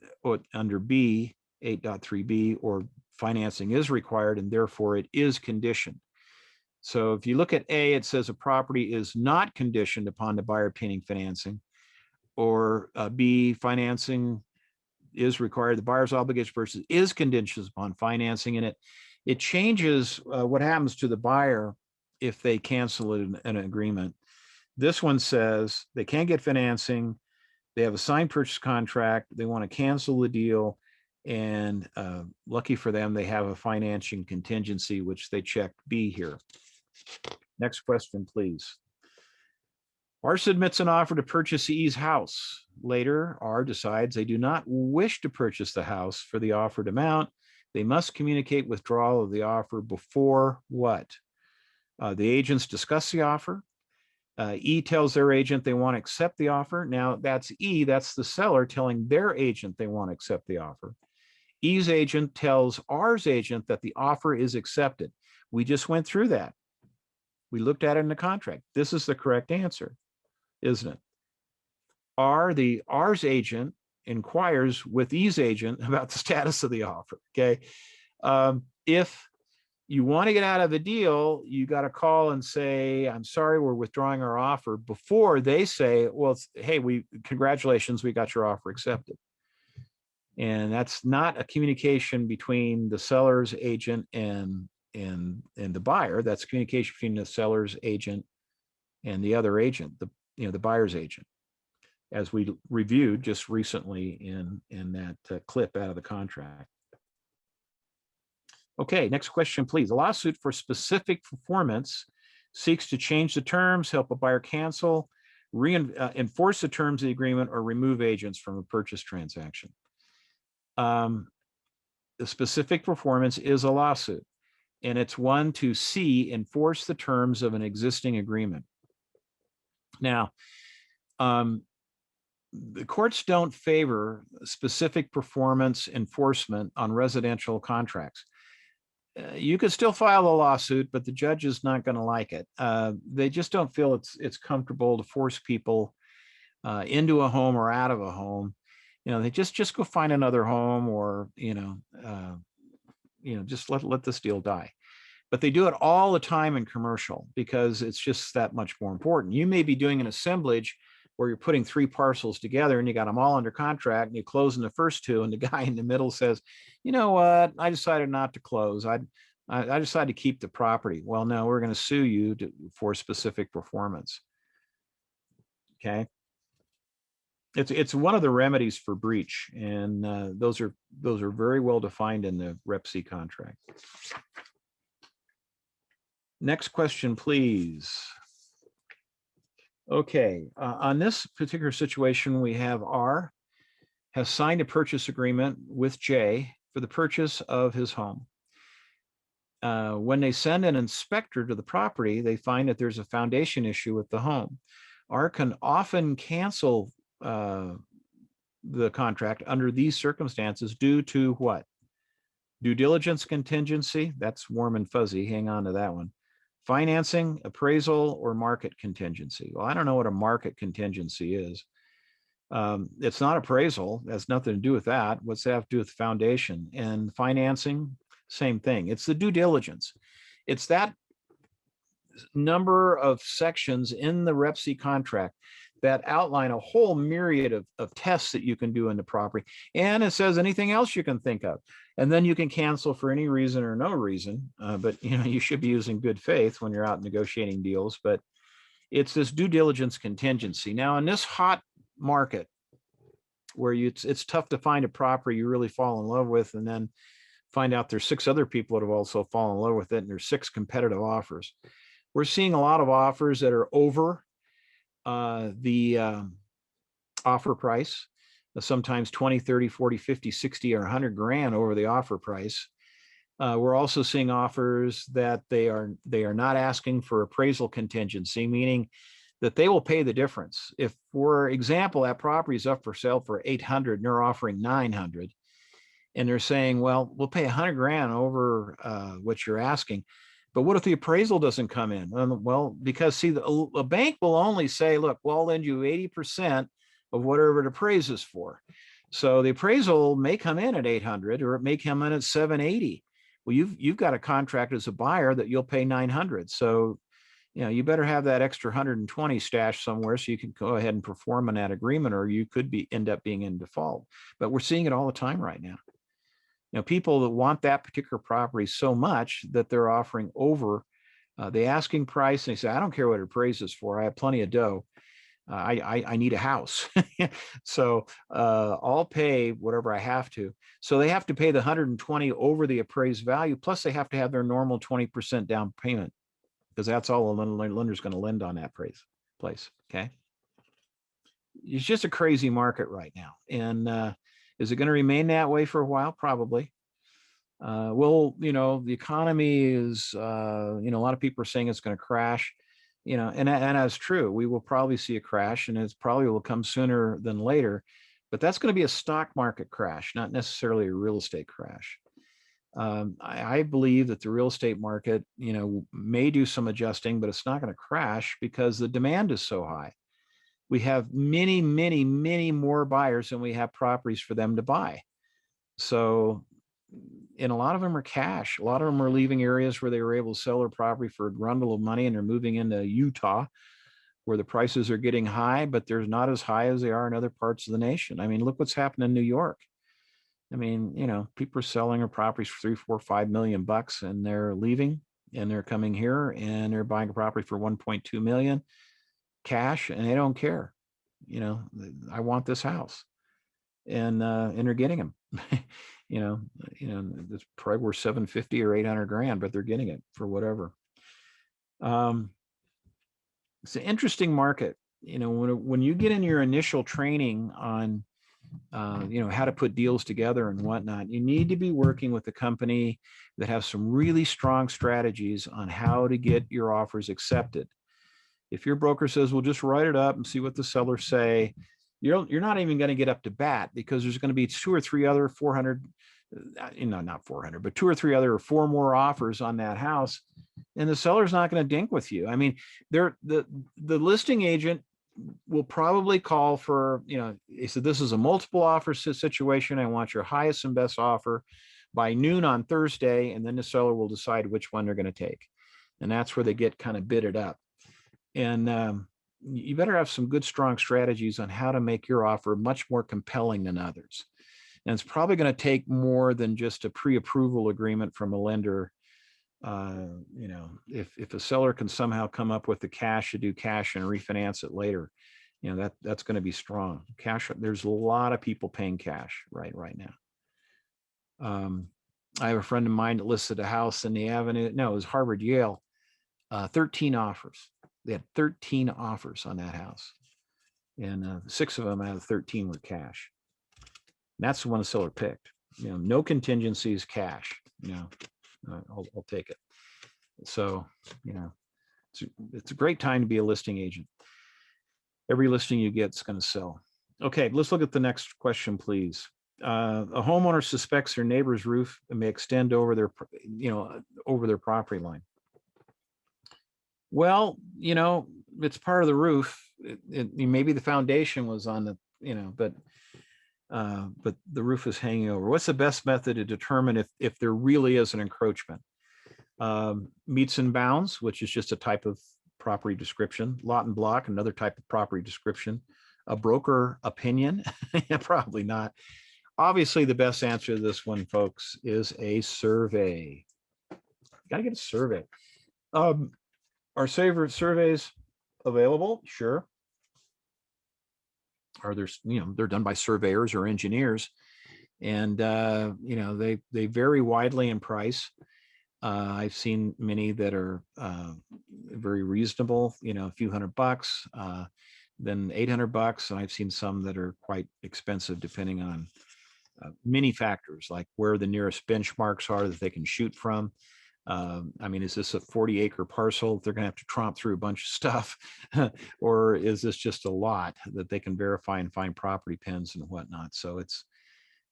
under B, 8.3b, or financing is required, and therefore it is conditioned. So if you look at A, it says a property is not conditioned upon the buyer obtaining financing, or B, financing is required. The buyer's obligation versus is conditioned upon financing, and it changes what happens to the buyer if they cancel an agreement. This one says they can't get financing, they have a signed purchase contract, they want to cancel the deal, and lucky for them, they have a financing contingency, which they checked B here. Next question, please. R submits an offer to purchase E's house. Later, R decides they do not wish to purchase the house for the offered amount. They must communicate withdrawal of the offer before what? The agents discuss the offer. E tells their agent they want to accept the offer. Now that's E, that's the seller telling their agent they want to accept the offer. E's agent tells R's agent that the offer is accepted. We just went through that. We looked at it in the contract. This is the correct answer, isn't it? R's agent inquires with E's agent about the status of the offer, okay? If you want to get out of the deal, you got to call and say, I'm sorry, we're withdrawing our offer, before they say, well, hey, congratulations, we got your offer accepted. And that's not a communication between the seller's agent and the buyer. That's communication between the seller's agent and the other agent, the buyer's agent, as we reviewed just recently in that clip out of the contract. Okay, next question, please. A lawsuit for specific performance seeks to change the terms, help a buyer cancel, enforce the terms of the agreement, or remove agents from a purchase transaction. The specific performance is a lawsuit, and it's one to C, enforce the terms of an existing agreement. Now, the courts don't favor specific performance enforcement on residential contracts. You could still file a lawsuit, but the judge is not going to like it. They just don't feel it's comfortable to force people into a home or out of a home. They just go find another home, or just let this deal die. But they do it all the time in commercial because it's just that much more important. You may be doing an assemblage where you're putting 3 parcels together and you got them all under contract, and you close in the first 2, and the guy in the middle says, you know what, I decided not to close. I decided to keep the property. Well, no, we're going to sue you for specific performance. Okay. It's one of the remedies for breach, and those are very well defined in the Rep C contract. Next question, please. Okay, on this particular situation, we have R has signed a purchase agreement with J for the purchase of his home. When they send an inspector to the property, they find that there's a foundation issue with the home. R can often cancel the contract under these circumstances due to what? Due diligence contingency, that's warm and fuzzy, hang on to that one. Financing, appraisal, or market contingency. Well, I don't know what a market contingency is. It's not appraisal, it has nothing to do with that. What's that have to do with foundation? And financing, same thing. It's the due diligence. It's that number of sections in the Rep C contract that outline a whole myriad of tests that you can do in the property. And it says anything else you can think of. And then you can cancel for any reason or no reason. But you should be using good faith when you're out negotiating deals. But it's this due diligence contingency. Now, in this hot market where it's tough to find a property you really fall in love with, and then find out there's 6 other people that have also fallen in love with it, and there's 6 competitive offers. We're seeing a lot of offers that are over the offer price, sometimes 20, 30, 40, 50, 60, or 100 grand over the offer price. We're also seeing offers that they are not asking for appraisal contingency, meaning that they will pay the difference. If, for example, that property is up for sale for 800 and they're offering 900, and they're saying, well, we'll pay 100 grand over what you're asking. But what if the appraisal doesn't come in? Well, because see, a bank will only say, look, well, I'll lend you 80% of whatever it appraises for. So the appraisal may come in at 800, or it may come in at 780. Well, you've got a contract as a buyer that you'll pay 900. So, you better have that extra 120 stashed somewhere so you can go ahead and perform on that agreement, or you could end up being in default. But we're seeing it all the time right now. People that want that particular property so much that they're offering over the asking price, and they say, I don't care what it appraises for. I have plenty of dough. I need a house. So I'll pay whatever I have to. So they have to pay the 120 over the appraised value. Plus they have to have their normal 20% down payment, because that's all a lender's going to lend on that place. Okay. It's just a crazy market right now. And is it going to remain that way for a while? Probably. Well, the economy is, a lot of people are saying it's going to crash, and that's true. We will probably see a crash, and it's probably will come sooner than later, but that's going to be a stock market crash, not necessarily a real estate crash. I believe that the real estate market, may do some adjusting, but it's not going to crash because the demand is so high. We have many, many, many more buyers than we have properties for them to buy. So, and a lot of them are cash. A lot of them are leaving areas where they were able to sell their property for a grundle of money, and they're moving into Utah, where the prices are getting high, but they're not as high as they are in other parts of the nation. I mean, look what's happened in New York. I mean, people are selling their properties for $3, $4, $5 million, and they're leaving, and they're coming here, and they're buying a property for 1.2 million. Cash, and they don't care. I want this house, and they're getting them. It's probably worth 750 or 800 grand, but they're getting it for whatever. It's an interesting market. When you get in your initial training on how to put deals together and whatnot, you need to be working with a company that has some really strong strategies on how to get your offers accepted. If your broker says, well, just write it up and see what the sellers say, you're not even going to get up to bat, because there's going to be 2 or 3 other 400, not 400, but 2 or 3 other or 4 more offers on that house. And the seller's not going to dink with you. I mean, the listing agent will probably call for, he said, this is a multiple offer situation. I want your highest and best offer by noon on Thursday. And then the seller will decide which one they're going to take. And that's where they get kind of bidded up. And you better have some good, strong strategies on how to make your offer much more compelling than others. And it's probably going to take more than just a pre-approval agreement from a lender. If a seller can somehow come up with the cash to do cash and refinance it later, that's going to be strong. Cash, there's a lot of people paying cash right now. I have a friend of mine that listed a house in the Avenue. No, it was Harvard Yale. 13 offers. They had 13 offers on that house, and 6 of them out of 13 were cash. And that's the one the seller picked. No contingencies, cash. I'll take it. So, it's a great time to be a listing agent. Every listing you get is going to sell. Okay, let's look at the next question, please. A homeowner suspects their neighbor's roof may extend over their property line. Well, it's part of the roof. Maybe the foundation was on the, but the roof is hanging over. What's the best method to determine if there really is an encroachment? Meets and bounds, which is just a type of property description. Lot and block, another type of property description. A broker opinion, probably not. Obviously, the best answer to this one, folks, is a survey. Got to get a survey. Are saver surveys available? Sure. Are there, they're done by surveyors or engineers, and they vary widely in price. I've seen many that are very reasonable, a few $100, then $800, and I've seen some that are quite expensive, depending on many factors, like where the nearest benchmarks are that they can shoot from. Is this a 40-acre parcel? They're going to have to tromp through a bunch of stuff, or is this just a lot that they can verify and find property pins and whatnot? So it's,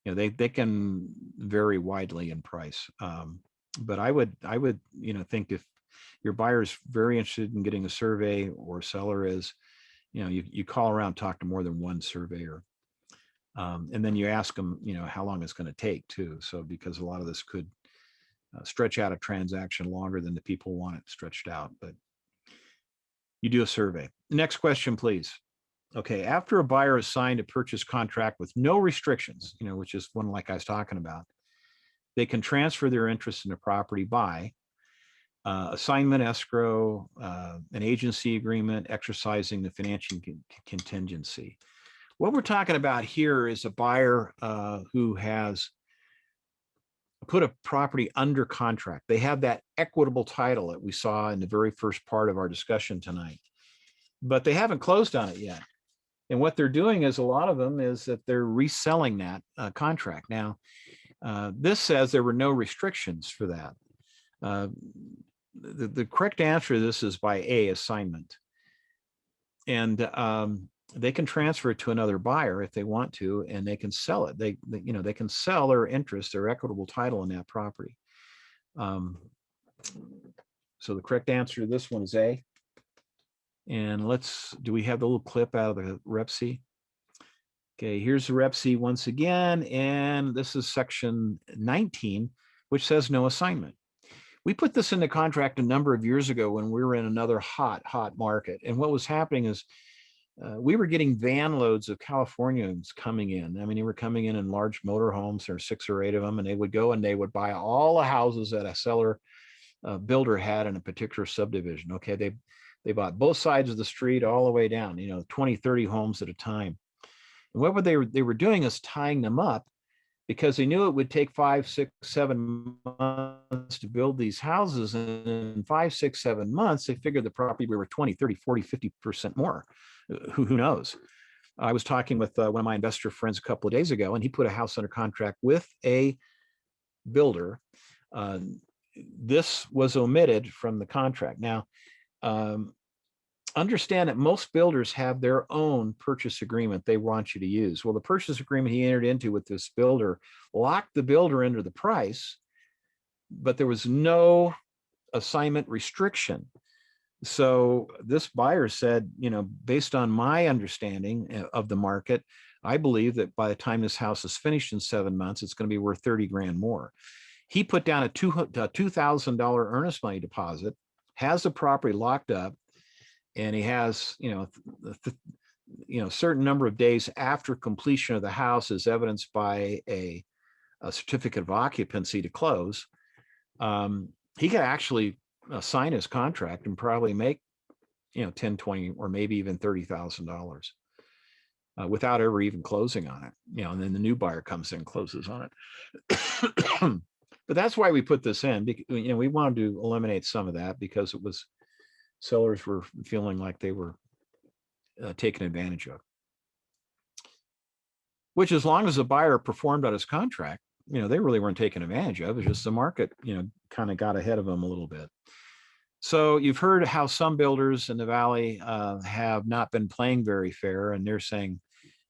they can vary widely in price. But I would think if your buyer is very interested in getting a survey, or seller is, you call around, talk to more than one surveyor. And then you ask them, how long it's going to take too. So, because a lot of this could stretch out a transaction longer than the people want it stretched out, but you do a survey. Next question, please. Okay, after a buyer has signed a purchase contract with no restrictions, which is one like I was talking about, they can transfer their interest in the property by assignment, escrow, an agency agreement, exercising the financing contingency. What we're talking about here is a buyer who has put a property under contract. They have that equitable title that we saw in the very first part of our discussion tonight, but they haven't closed on it yet. And what they're doing is, a lot of them, is that they're reselling that contract. Now, this says there were no restrictions for that. The correct answer to this is by A, assignment. And they can transfer it to another buyer if they want to, and they can sell it. They can sell their interest, their equitable title in that property. So the correct answer to this one is A. And do we have the little clip out of the Rep C? Okay, here's the Rep C once again, and this is section 19, which says no assignment. We put this in the contract a number of years ago when we were in another hot market. And what was happening is, we were getting van loads of Californians coming in. They were coming in large motorhomes. There were 6 or 8 of them, and they would go and they would buy all the houses that a seller builder had in a particular subdivision. Okay, they bought both sides of the street all the way down, 20, 30 homes at a time. And what they were doing is tying them up, because they knew it would take 5, 6, 7 months to build these houses. And in 5, 6, 7 months, they figured the property we were 20, 30, 40, 50% more. Who knows? I was talking with one of my investor friends a couple of days ago, and he put a house under contract with a builder. This was omitted from the contract. Now, understand that most builders have their own purchase agreement they want you to use. Well, the purchase agreement he entered into with this builder locked the builder into the price, but there was no assignment restriction. So this buyer said, based on my understanding of the market, I believe that by the time this house is finished in 7 months, it's going to be worth 30 grand more. He put down a $2,000 earnest money deposit, has the property locked up, and he has, a certain number of days after completion of the house, as evidenced by a certificate of occupancy to close. He could actually sign his contract and probably make, 10, 20, or maybe even $30,000 without ever even closing on it. And then the new buyer comes in and closes on it. But that's why we put this in. We wanted to eliminate some of that, because sellers were feeling like they were taken advantage of. Which, as long as the buyer performed on his contract, they really weren't taken advantage of. It's just the market, kind of got ahead of them a little bit. So you've heard how some builders in the Valley have not been playing very fair, and they're saying,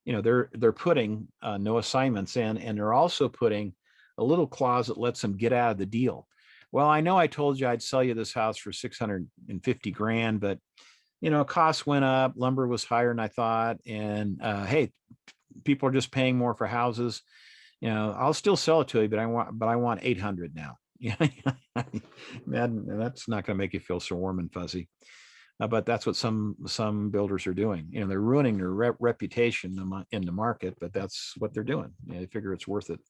they're putting no assignments in, and they're also putting a little clause that lets them get out of the deal. Well, I know I told you I'd sell you this house for 650 grand, but costs went up, lumber was higher than I thought, and hey, people are just paying more for houses. I'll still sell it to you, but I want 800 now. Man, that's not going to make you feel so warm and fuzzy. But that's what some builders are doing. You know, they're ruining their reputation in the market, but that's what they're doing. You know, they figure it's worth it.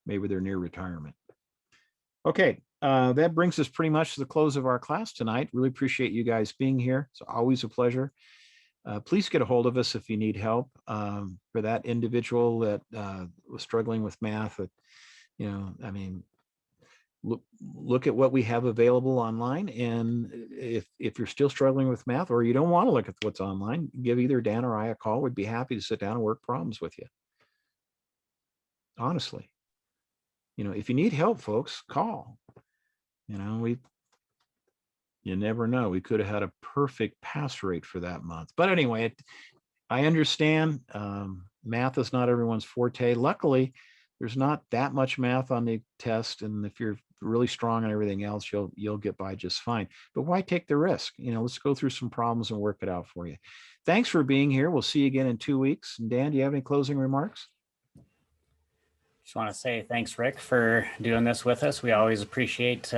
Maybe they're near retirement. Okay, that brings us pretty much to the close of our class tonight. Really appreciate you guys being here. It's always a pleasure. Please get a hold of us if you need help. For that individual that was struggling with math, you know, I mean, look at what we have available online. And if you're still struggling with math, or you don't want to look at what's online, give either Dan or I a call. We'd be happy to sit down and work problems with you. Honestly, you know, if you need help, folks, call. You know, you never know. We could have had a perfect pass rate for that month. But anyway, I understand math is not everyone's forte. Luckily, there's not that much math on the test. And if you're really strong on everything else, you'll get by just fine. But why take the risk? You know, let's go through some problems and work it out for you. Thanks for being here. We'll see you again in 2 weeks. And Dan, do you have any closing remarks? Just want to say thanks, Rick, for doing this with us. We always appreciate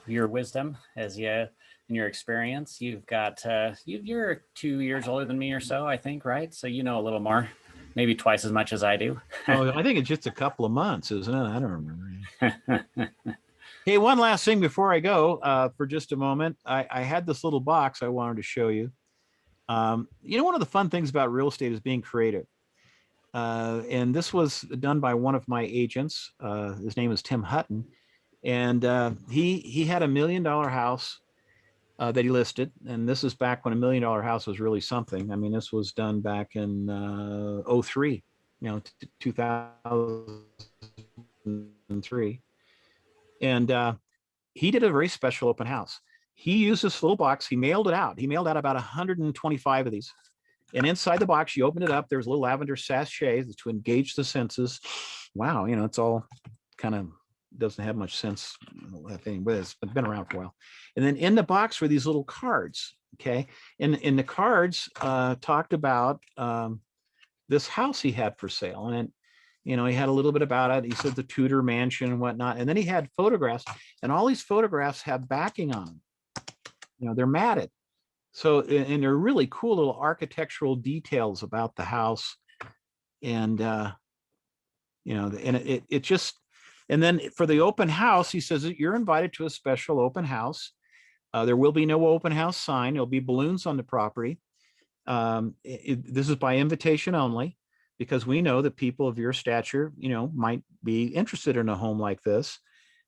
your wisdom as you and your experience. You've got you're 2 years older than me or so, I think, right? So you know a little more, maybe twice as much as I do. Oh, I think it's just a couple of months, isn't it? I don't remember. Hey, one last thing before I go for just a moment. I had this little box I wanted to show you. You know, one of the fun things about real estate is being creative. And this was done by one of my agents. His name is Tim Hutton. And he had $1 million house that he listed. And this is back when $1 million house was really something. I mean, this was done back in 03, you know, 2003. And he did a very special open house. He used this little box. He mailed it out. He mailed out about 125 of these. And inside the box, you open it up, there's a little lavender sachet to engage the senses. Wow, you know, it's all kind of doesn't have much sense, but it's been around for a while. And then in the box were these little cards, okay? And the cards talked about this house he had for sale. And, you know, he had a little bit about it. He said the Tudor mansion and whatnot. And then he had photographs, and all these photographs have backing on them. You know, they're matted. So, and they're really cool little architectural details about the house. And, you know, and it just, and then for the open house, he says that you're invited to a special open house. There will be no open house sign. There'll be balloons on the property. This is by invitation only, because we know that people of your stature, you know, might be interested in a home like this.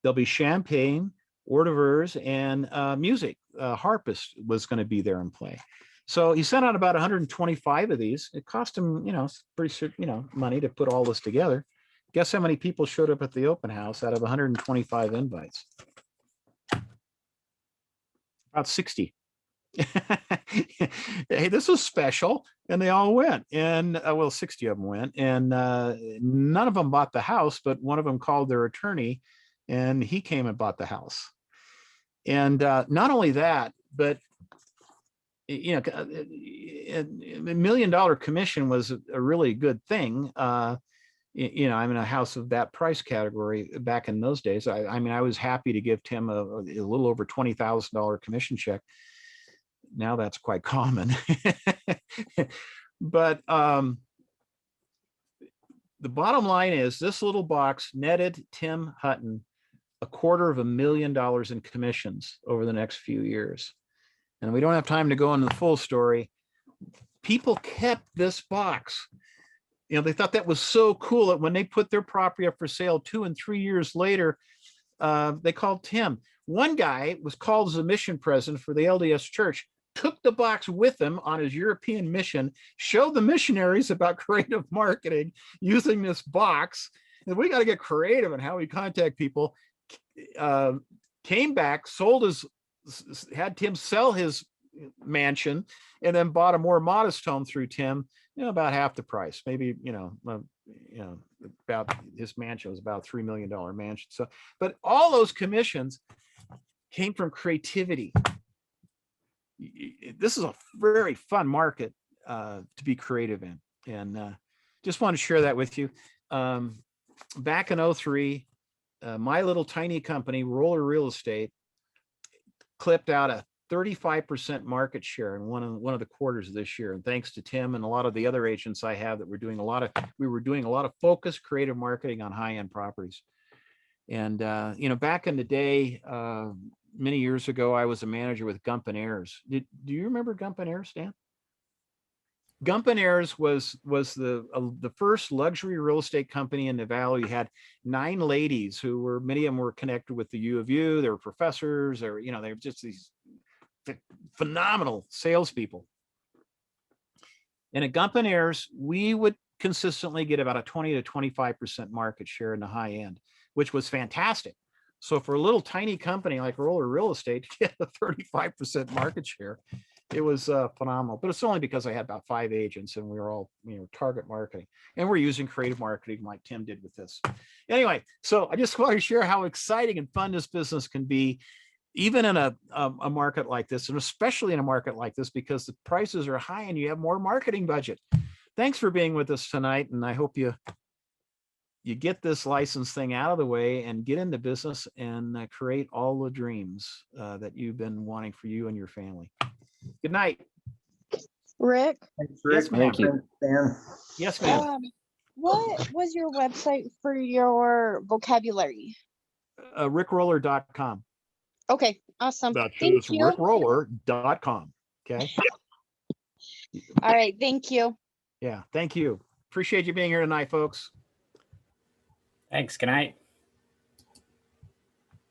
There'll be champagne, hors d'oeuvres, and music. Harpist was going to be there and play. So he sent out about 125 of these. It cost him, you know, pretty, you know, money to put all this together. Guess how many people showed up at the open house out of 125 invites? About 60. Hey, this was special, and they all went. And well, 60 of them went, and none of them bought the house, but one of them called their attorney, and he came and bought the house. And not only that, but you know, $1 million commission was a really good thing. You know, I'm in a house of that price category back in those days. I mean, I was happy to give Tim a little over $20,000 commission check. Now that's quite common. But the bottom line is this little box netted Tim Hutton $250,000 in commissions over the next few years. And we don't have time to go into the full story. People kept this box. You know, they thought that was so cool that when they put their property up for sale 2 and 3 years later, they called Tim. One guy was called as a mission president for the LDS church, took the box with him on his European mission, showed the missionaries about creative marketing using this box. And we got to get creative in how we contact people. Came back, had Tim sell his mansion, and then bought a more modest home through Tim, you know, about half the price, maybe, about his mansion was about $3 million mansion. So, but all those commissions came from creativity. This is a very fun market to be creative in, and just want to share that with you. Back in 03, my little tiny company, Roller Real Estate, clipped out 35% market share in one of the quarters of this year. And thanks to Tim and a lot of the other agents I have that we were doing a lot of focused creative marketing on high-end properties. And, back in the day, many years ago, I was a manager with Gump and Ayers. Do you remember Gump and Ayers, Dan? Gump and Ayers was the first luxury real estate company in the Valley. We had 9 ladies who many of them were connected with the U of U. They were professors, or, they were just these phenomenal salespeople. And at Gump and Ayers, we would consistently get about a 20 to 25% market share in the high end, which was fantastic. So for a little tiny company like Roller Real Estate to get a 35% market share, it was phenomenal. But it's only because I had about 5 agents and we were all, target marketing, and we're using creative marketing like Tim did with this. Anyway, so I just want to share how exciting and fun this business can be, even in a market like this, and especially in a market like this, because the prices are high and you have more marketing budget. Thanks for being with us tonight. And I hope you get this license thing out of the way and get into business and create all the dreams that you've been wanting for you and your family. Good night. Rick, Thanks, Yes, ma'am. Thank you. Dan. Yes, ma'am. what was your website for your vocabulary? Rickroller.com. Okay, awesome. That's Thank you. rickroller.com. Okay. All right, thank you. Yeah. Thank you. Appreciate you being here tonight, folks. Thanks. Good night.